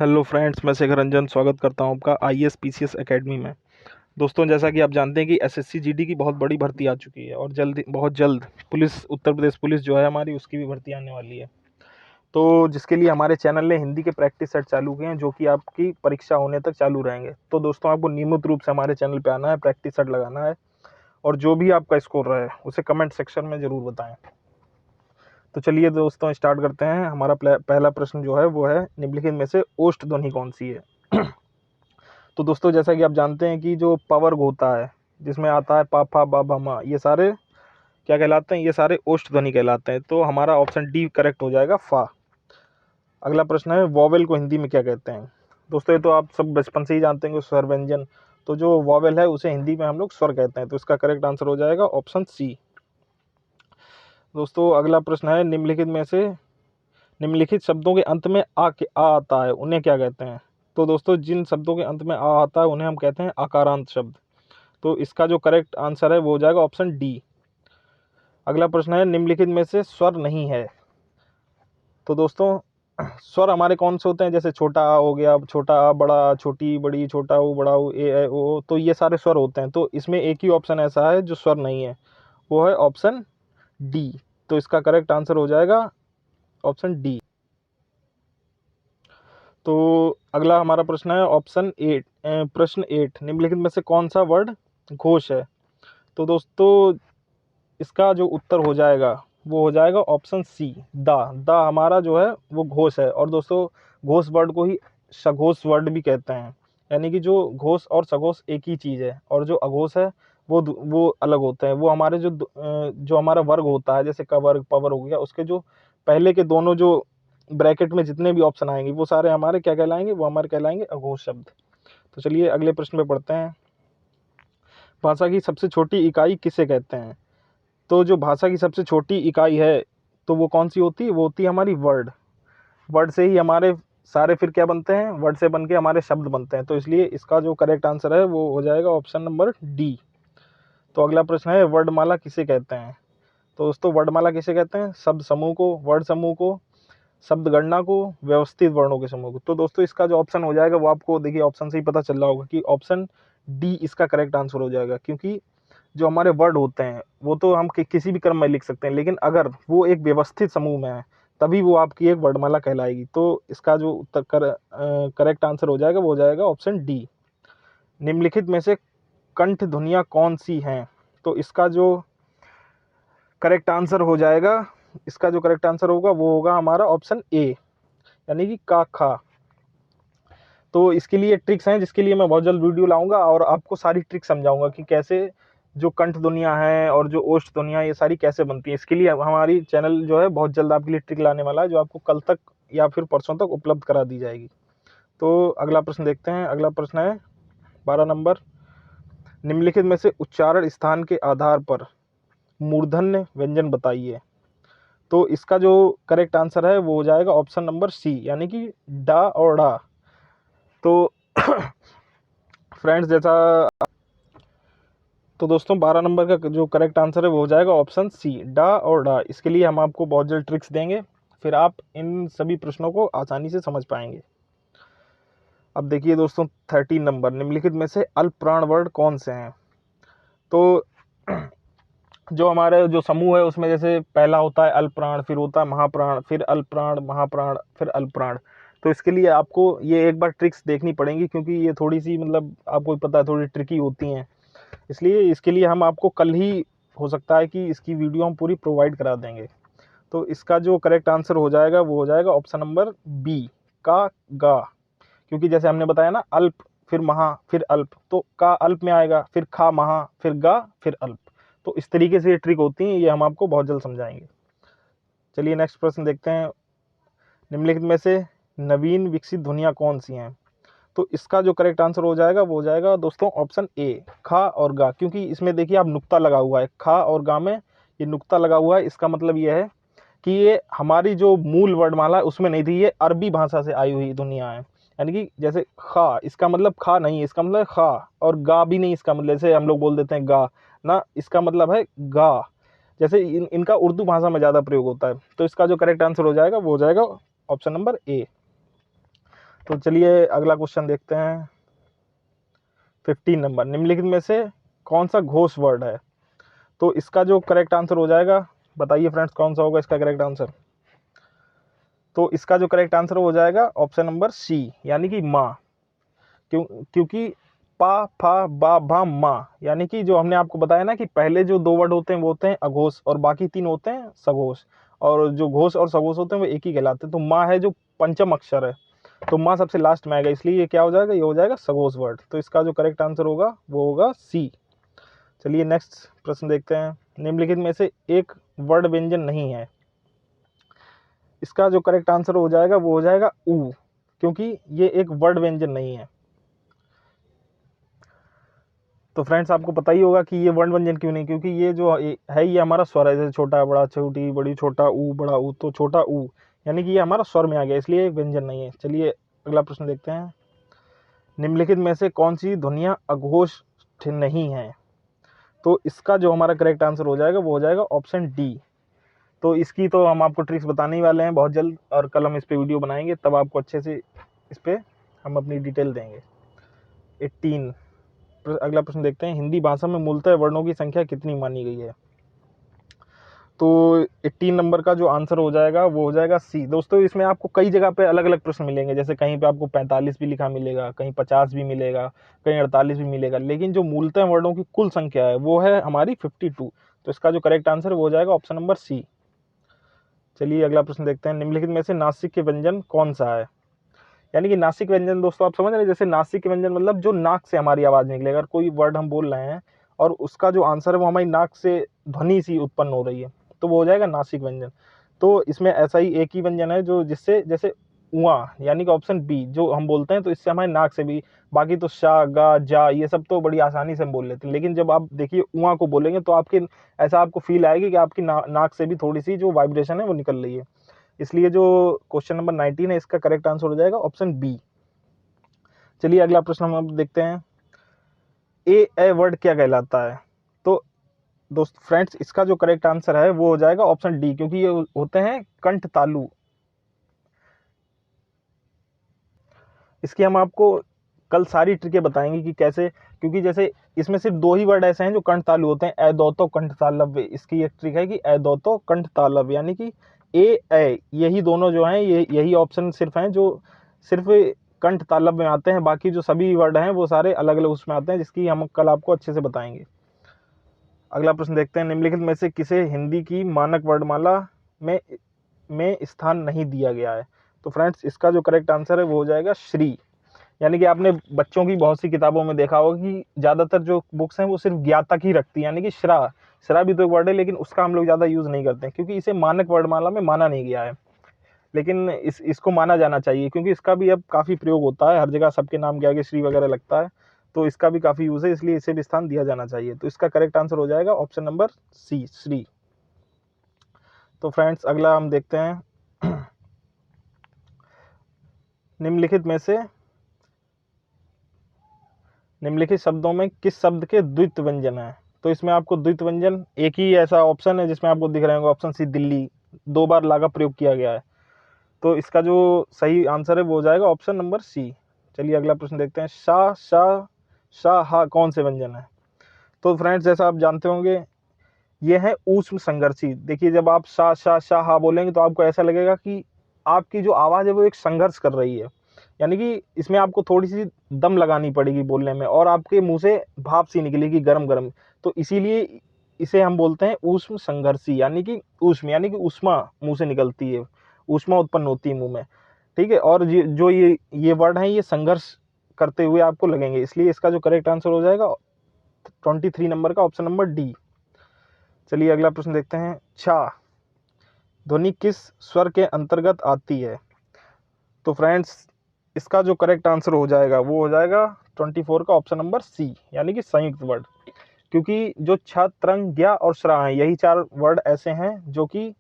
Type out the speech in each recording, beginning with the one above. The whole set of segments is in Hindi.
हेलो फ्रेंड्स, मैं शेखर रंजन स्वागत करता हूं आपका आईएएस पीसीएस एकेडमी में। दोस्तों, जैसा कि आप जानते हैं कि एसएससी जीडी की बहुत बड़ी भर्ती आ चुकी है और बहुत जल्द पुलिस उत्तर प्रदेश पुलिस जो है हमारी, उसकी भी भर्ती आने वाली है। तो जिसके लिए हमारे चैनल ने हिंदी के प्रैक्टिस सेट चालू किए हैं, जो कि आपकी परीक्षा होने तक चालू रहेंगे। तो दोस्तों, आपको नियमित रूप से हमारे चैनल पर आना है, प्रैक्टिस सेट लगाना है और जो भी आपका स्कोर रहा है उसे कमेंट सेक्शन में ज़रूर बताएँ। तो चलिए दोस्तों, स्टार्ट करते हैं। हमारा पहला प्रश्न जो है वो है, निम्नलिखित में से ओष्ठ ध्वनि कौन सी है? तो दोस्तों, जैसा कि आप जानते हैं कि जो पवर्ग होता है, जिसमें आता है पा फा बा भा मा, ये सारे क्या कहलाते हैं? ये सारे ओष्ठ ध्वनि कहलाते हैं। तो हमारा ऑप्शन डी करेक्ट हो जाएगा, फा। अगला प्रश्न है, वॉवेल को हिंदी में क्या कहते हैं? दोस्तों, ये तो आप सब बचपन से ही जानते हैं कि स्वर व्यंजन। तो जो वॉवेल है उसे हिंदी में हम लोग स्वर कहते हैं। तो इसका करेक्ट आंसर हो जाएगा ऑप्शन सी। दोस्तों, अगला प्रश्न है, निम्नलिखित शब्दों के अंत में आ आता है, उन्हें क्या कहते हैं? तो दोस्तों, जिन शब्दों के अंत में आ आता है उन्हें हम कहते हैं आकारांत शब्द। तो इसका जो करेक्ट आंसर है वो हो जाएगा ऑप्शन डी। अगला प्रश्न है, निम्नलिखित में से स्वर नहीं है। तो दोस्तों, स्वर हमारे कौन से होते हैं? जैसे छोटा आ हो गया, छोटा आ, बड़ा आ, छोटी बड़ी, छोटा ऊ, बड़ा ऊ, ए ओ, तो ये सारे स्वर होते हैं। तो इसमें एक ही ऑप्शन ऐसा है जो स्वर नहीं है, वो है ऑप्शन डी। तो इसका करेक्ट आंसर हो जाएगा ऑप्शन डी। तो अगला हमारा प्रश्न है प्रश्न 8, निम्नलिखित में से कौन सा वर्ड घोष है? तो दोस्तों, इसका जो उत्तर हो जाएगा वो हो जाएगा ऑप्शन सी, दा। दा हमारा जो है वो घोष है। और दोस्तों, घोष वर्ड को ही सघोष वर्ड भी कहते हैं। यानी कि जो घोष और सघोष एक ही चीज़ है, और जो अघोष है वो अलग होते हैं। वो हमारे जो हमारा वर्ग होता है, जैसे कवर्ग पवर हो गया, उसके जो पहले के दोनों जो ब्रैकेट में जितने भी ऑप्शन आएंगे वो सारे हमारे क्या कहलाएंगे? वो हमारे कहलाएंगे अघोष शब्द। तो चलिए अगले प्रश्न पे पढ़ते हैं। भाषा की सबसे छोटी इकाई किसे कहते हैं? तो जो भाषा की सबसे छोटी इकाई है, तो वो कौन सी होती है? वो होती है हमारी वर्ड। वर्ड से ही हमारे सारे फिर क्या बनते हैं? वर्ड से बन के हमारे शब्द बनते हैं। तो इसलिए इसका जो करेक्ट आंसर है वो हो जाएगा ऑप्शन नंबर डी। तो अगला प्रश्न है, वर्णमाला किसे कहते हैं? तो दोस्तों, वर्णमाला किसे कहते हैं? शब्द समूह को, वर्ड समूह को, शब्द गणना को, व्यवस्थित वर्णों के समूह को। तो दोस्तों, इसका जो ऑप्शन हो जाएगा वो आपको देखिए ऑप्शन से ही पता चल रहा होगा कि ऑप्शन डी इसका करेक्ट आंसर हो जाएगा। क्योंकि जो हमारे वर्ड होते हैं वो तो हम किसी भी क्रम में लिख सकते हैं, लेकिन अगर वो एक व्यवस्थित समूह में है तभी वो आपकी एक वर्णमाला कहलाएगी। तो इसका जो उत्तर करेक्ट आंसर हो जाएगा वो हो जाएगा ऑप्शन डी। निम्नलिखित में से कंठ ध्वनियाँ कौन सी हैं? तो इसका जो करेक्ट आंसर हो जाएगा, इसका जो करेक्ट आंसर होगा वो होगा हमारा ऑप्शन ए, यानी कि का खा। तो इसके लिए ट्रिक्स हैं, जिसके लिए मैं बहुत जल्द वीडियो लाऊंगा और आपको सारी ट्रिक समझाऊंगा कि कैसे जो कंठ ध्वनियाँ हैं और जो ओष्ठ ध्वनियाँ, ये सारी कैसे बनती हैं। इसके लिए हमारी चैनल जो है बहुत जल्द आपके लिए ट्रिक लाने वाला है, जो आपको कल तक या फिर परसों तक उपलब्ध करा दी जाएगी। तो अगला प्रश्न देखते हैं। अगला प्रश्न है 12 नंबर, निम्नलिखित में से उच्चारण स्थान के आधार पर मूर्धन्य व्यंजन बताइए। तो इसका जो करेक्ट आंसर है वो हो जाएगा ऑप्शन नंबर सी, यानी कि डा और डा। तो फ्रेंड्स, तो दोस्तों, 12 नंबर का जो करेक्ट आंसर है वो हो जाएगा ऑप्शन सी, डा और डा। इसके लिए हम आपको बहुत जल्द ट्रिक्स देंगे, फिर आप इन सभी प्रश्नों को आसानी से समझ पाएंगे। अब देखिए दोस्तों, 13 नंबर, निम्नलिखित में से अल्प प्राण वर्ड कौन से हैं? तो जो हमारे जो समूह है उसमें जैसे पहला होता है अल्प प्राण, फिर होता है महाप्राण, फिर अल्प प्राण, महाप्राण, फिर अल्प प्राण। तो इसके लिए आपको ये एक बार ट्रिक्स देखनी पड़ेंगी, क्योंकि ये थोड़ी सी मतलब आपको पता है थोड़ी ट्रिकी होती हैं। इसलिए इसके लिए हम आपको कल ही, हो सकता है कि इसकी वीडियो हम पूरी प्रोवाइड करा देंगे। तो इसका जो करेक्ट आंसर हो जाएगा वो हो जाएगा ऑप्शन नंबर बी, का गा। क्योंकि जैसे हमने बताया ना, अल्प फिर महा फिर अल्प, तो का अल्प में आएगा, फिर खा महा, फिर गा, फिर अल्प। तो इस तरीके से ये ट्रिक होती है, ये हम आपको बहुत जल्द समझाएंगे। चलिए नेक्स्ट प्रश्न देखते हैं। निम्नलिखित में से नवीन विकसित ध्वनियाँ कौन सी हैं? तो इसका जो करेक्ट आंसर हो जाएगा वो हो जाएगा दोस्तों ऑप्शन ए, खा और गा। क्योंकि इसमें देखिए आप नुक्ता लगा हुआ है, खा और गा में ये नुक्ता लगा हुआ है। इसका मतलब ये है कि ये हमारी जो मूल वर्णमाला है उसमें नहीं थी, ये अरबी भाषा से आई हुई ध्वनियाँ हैं। यानी कि जैसे खा, इसका मतलब खा नहीं है, इसका मतलब खा। और गा भी नहीं, इसका मतलब जैसे हम लोग बोल देते हैं गा ना, इसका मतलब है गा। जैसे इनका उर्दू भाषा में ज़्यादा प्रयोग होता है। तो इसका जो करेक्ट आंसर हो जाएगा वो हो जाएगा ऑप्शन नंबर ए। तो चलिए अगला क्वेश्चन देखते हैं। 15 नंबर, निम्नलिखित में से कौन सा घोष वर्ड है? तो इसका जो करेक्ट आंसर हो जाएगा, बताइए फ्रेंड्स कौन सा होगा इसका करेक्ट आंसर? तो इसका जो करेक्ट आंसर हो जाएगा ऑप्शन नंबर सी, यानी कि माँ। क्योंकि पा फा बा भा माँ, यानी कि जो हमने आपको बताया ना कि पहले जो 2 वर्ड होते हैं वो होते हैं अघोष और बाकी 3 होते हैं सघोष, और जो घोष और सघोष होते हैं वो एक ही कहलाते हैं। तो माँ है जो पंचम अक्षर है, तो माँ सबसे लास्ट में आएगा, इसलिए ये क्या हो जाएगा, ये हो जाएगा सघोष वर्ड। तो इसका जो करेक्ट आंसर होगा वो होगा सी। चलिए नेक्स्ट प्रश्न देखते हैं। निम्नलिखित में से एक वर्ण व्यंजन नहीं है। इसका जो करेक्ट आंसर हो जाएगा वो हो जाएगा ऊ, क्योंकि ये एक वर्ण व्यंजन नहीं है। तो फ्रेंड्स आपको पता ही होगा कि ये वर्ण व्यंजन क्यों नहीं, क्योंकि ये जो है ये हमारा स्वर है, जैसे छोटा बड़ा छोटी बड़ी छोटा ऊ बड़ा ऊ, तो छोटा ऊ यानी कि ये हमारा स्वर में आ गया, इसलिए व्यंजन नहीं है। चलिए अगला प्रश्न देखते हैं। निम्नलिखित में से कौन सी ध्वनियाँ अघोष नहीं है? तो इसका जो हमारा करेक्ट आंसर हो जाएगा वो हो जाएगा ऑप्शन डी। तो इसकी तो हम आपको ट्रिक्स बताने ही वाले हैं बहुत जल्द, और कल हम इस पे वीडियो बनाएंगे, तब आपको अच्छे से इस पे हम अपनी डिटेल देंगे। 18, अगला प्रश्न देखते हैं। हिंदी भाषा में मूलतः वर्णों की संख्या कितनी मानी गई है? तो 18 नंबर का जो आंसर हो जाएगा वो हो जाएगा सी। दोस्तों इसमें आपको कई जगह पे अलग अलग प्रश्न मिलेंगे, जैसे कहीं पे आपको 45 भी लिखा मिलेगा, कहीं 50 भी मिलेगा, कहीं 48 भी मिलेगा, लेकिन जो मूलतः वर्णों की कुल संख्या है वो है हमारी 52। तो इसका जो करेक्ट आंसर वो हो जाएगा ऑप्शन नंबर सी। चलिए अगला प्रश्न देखते हैं। निम्नलिखित में से नासिक के व्यंजन कौन सा है? यानी कि नासिक व्यंजन दोस्तों आप समझ रहे हैं, जैसे नासिक के व्यंजन मतलब जो नाक से हमारी आवाज़ निकलेगा, अगर कोई वर्ड हम बोल रहे हैं और उसका जो आंसर है वो हमारी नाक से ध्वनि सी उत्पन्न हो रही है, तो वो हो जाएगा नासिक व्यंजन। तो इसमें ऐसा ही एक ही व्यंजन है जो जिससे, जैसे उआ, यानी कि ऑप्शन बी जो हम बोलते हैं तो इससे हमारे नाक से भी, बाकी तो शा गा जा ये सब तो बड़ी आसानी से हम बोल लेते हैं, लेकिन जब आप देखिए उआ को बोलेंगे तो आपके ऐसा आपको फील आएगी कि आपकी नाक से भी थोड़ी सी जो वाइब्रेशन है वो निकल रही है। इसलिए जो क्वेश्चन नंबर 19 है इसका करेक्ट आंसर हो जाएगा ऑप्शन बी। चलिए अगला प्रश्न हम अब देखते हैं। ए वर्ड क्या कहलाता है? तो दोस्त फ्रेंड्स इसका जो करेक्ट आंसर है वो हो जाएगा ऑप्शन डी, क्योंकि ये होते हैं कंठ तालु। इसकी हम आपको कल सारी ट्रिकें बताएंगे कि कैसे, क्योंकि जैसे इसमें सिर्फ 2 ही वर्ड ऐसे हैं जो कंठ तालु होते हैं, ए दौतो कंठ तालव्य। इसकी एक ट्रिक है कि ए दौतो कंठ तालव्य, यानी कि ए यही दोनों जो हैं ये यही ऑप्शन सिर्फ हैं जो सिर्फ कंठ तालव्य में आते हैं, बाकी जो सभी वर्ड हैं वो सारे अलग अलग उसमें आते हैं, जिसकी हम कल आपको अच्छे से बताएंगे। अगला प्रश्न देखते हैं। निम्नलिखित में से किसे हिंदी की मानक वर्णमाला में स्थान नहीं दिया गया है? तो फ्रेंड्स इसका जो करेक्ट आंसर है वो हो जाएगा श्री। यानी कि आपने बच्चों की बहुत सी किताबों में देखा होगा कि ज़्यादातर जो बुक्स हैं वो सिर्फ ज्ञा तक ही रखती है, यानी कि श्रा भी तो एक वर्ड है, लेकिन उसका हम लोग ज़्यादा यूज़ नहीं करते हैं क्योंकि इसे मानक वर्णमाला में माना नहीं गया है। लेकिन इसको माना जाना चाहिए, क्योंकि इसका भी अब काफ़ी प्रयोग होता है, हर जगह सबके नाम के आगे श्री वगैरह लगता है, तो इसका भी काफ़ी यूज़ है, इसलिए इसे भी स्थान दिया जाना चाहिए। तो इसका करेक्ट आंसर हो जाएगा ऑप्शन नंबर सी, श्री। तो फ्रेंड्स अगला हम देखते हैं। निम्नलिखित शब्दों में किस शब्द के द्वित्व व्यंजन है? तो इसमें आपको द्वित्व व्यंजन एक ही ऐसा ऑप्शन है जिसमें आपको दिख रहे होंगे ऑप्शन सी, दिल्ली, 2 बार लागा प्रयोग किया गया है। तो इसका जो सही आंसर है वो हो जाएगा ऑप्शन नंबर सी। चलिए अगला प्रश्न देखते हैं। शा शा शाह हा कौन से व्यंजन है? तो फ्रेंड्स जैसा आप जानते होंगे ये है ऊष्म संघर्षी। देखिए जब आप शा शा शाह हा बोलेंगे तो आपको ऐसा लगेगा कि आपकी जो आवाज़ है वो एक संघर्ष कर रही है, यानी कि इसमें आपको थोड़ी सी दम लगानी पड़ेगी बोलने में, और आपके मुंह से भाप सी निकलेगी गरम गरम। तो इसीलिए इसे हम बोलते हैं ऊष्म संघर्षी, यानी कि ऊष्म यानी कि ऊष्मा मुंह से निकलती है, ऊष्मा उत्पन्न होती है मुंह में, ठीक है। और जो ये वर्ड हैं ये संघर्ष करते हुए आपको लगेंगे, इसलिए इसका जो करेक्ट आंसर हो जाएगा 23 नंबर का ऑप्शन नंबर डी। चलिए अगला प्रश्न देखते हैं। छा ध्वनि किस स्वर के अंतर्गत आती है? तो फ्रेंड्स इसका जो करेक्ट आंसर हो जाएगा वो हो जाएगा 24 का ऑप्शन नंबर सी, यानी कि संयुक्त वर्ड, क्योंकि जो छ त्रंग ज्ञा और श्रा है यही 4 वर्ड ऐसे हैं जो कि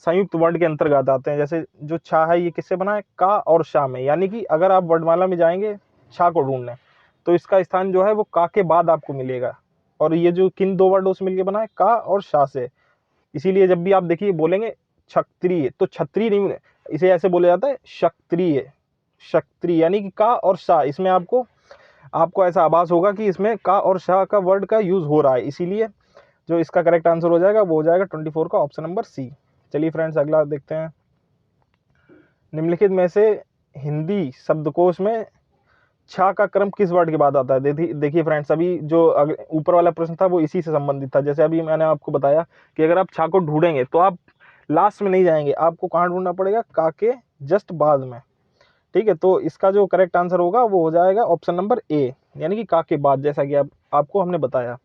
संयुक्त वर्ड के अंतर्गत आते हैं। जैसे जो छा है ये किससे बना है? का और शा में, यानी कि अगर आप वर्णमाला में जाएंगे छा को ढूंढने तो इसका स्थान जो है वो का के बाद आपको मिलेगा, और ये जो किन 2 वर्ड उससे मिलकर बना है? का और शा से। इसीलिए जब भी आप देखिए बोलेंगे क्षत्रिय, तो क्षत्रिय नहीं, इसे ऐसे बोला जाता है क्षत्रिय, क्षत्रिय, यानी कि का और शा, इसमें आपको ऐसा आभास होगा कि इसमें का और शा का वर्ड का यूज़ हो रहा है, इसीलिए जो इसका करेक्ट आंसर हो जाएगा वो हो जाएगा 24 का ऑप्शन नंबर सी। चलिए फ्रेंड्स, अगला देखते हैं। निम्नलिखित में से हिंदी शब्दकोश में छा का क्रम किस वर्ड के बाद आता है? देखिए फ्रेंड्स, अभी जो ऊपर वाला प्रश्न था वो इसी से संबंधित था। जैसे अभी मैंने आपको बताया कि अगर आप छा को ढूंढेंगे तो आप लास्ट में नहीं जाएंगे, आपको कहाँ ढूंढना पड़ेगा? का के जस्ट बाद में। ठीक है, तो इसका जो करेक्ट आंसर होगा वो हो जाएगा ऑप्शन नंबर ए, यानी कि का के बाद, जैसा कि आपको हमने बताया।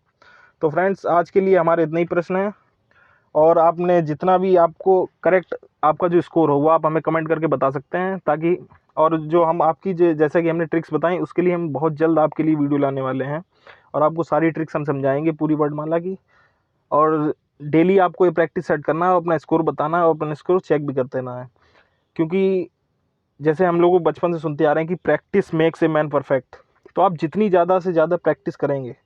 तो फ्रेंड्स, आज के लिए हमारे इतने ही प्रश्न हैं, और आपने जितना भी आपको करेक्ट आपका जो स्कोर हो वो आप हमें कमेंट करके बता सकते हैं, ताकि और जो हम आपकी जैसा कि हमने ट्रिक्स बताई उसके लिए हम बहुत जल्द आपके लिए वीडियो लाने वाले हैं, और आपको सारी ट्रिक्स हम समझाएंगे पूरी वर्णमाला की। और डेली आपको ये प्रैक्टिस सेट करना है, अपना स्कोर बताना है और अपना स्कोर चेक भी करते रहना है, क्योंकि जैसे हम लोग बचपन से सुनते आ रहे हैं कि practice makes a man perfect. तो आप जितनी ज़्यादा से ज़्यादा प्रैक्टिस करेंगे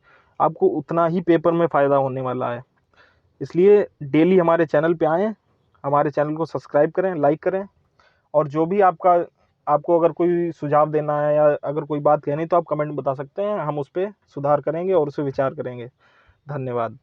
आपको उतना ही पेपर में फ़ायदा होने वाला है। इसलिए डेली हमारे चैनल पे आएँ, हमारे चैनल को सब्सक्राइब करें, लाइक करें, और जो भी आपको अगर कोई सुझाव देना है या अगर कोई बात कहनी तो आप कमेंट बता सकते हैं, हम उस पर सुधार करेंगे और उस पर विचार करेंगे। धन्यवाद।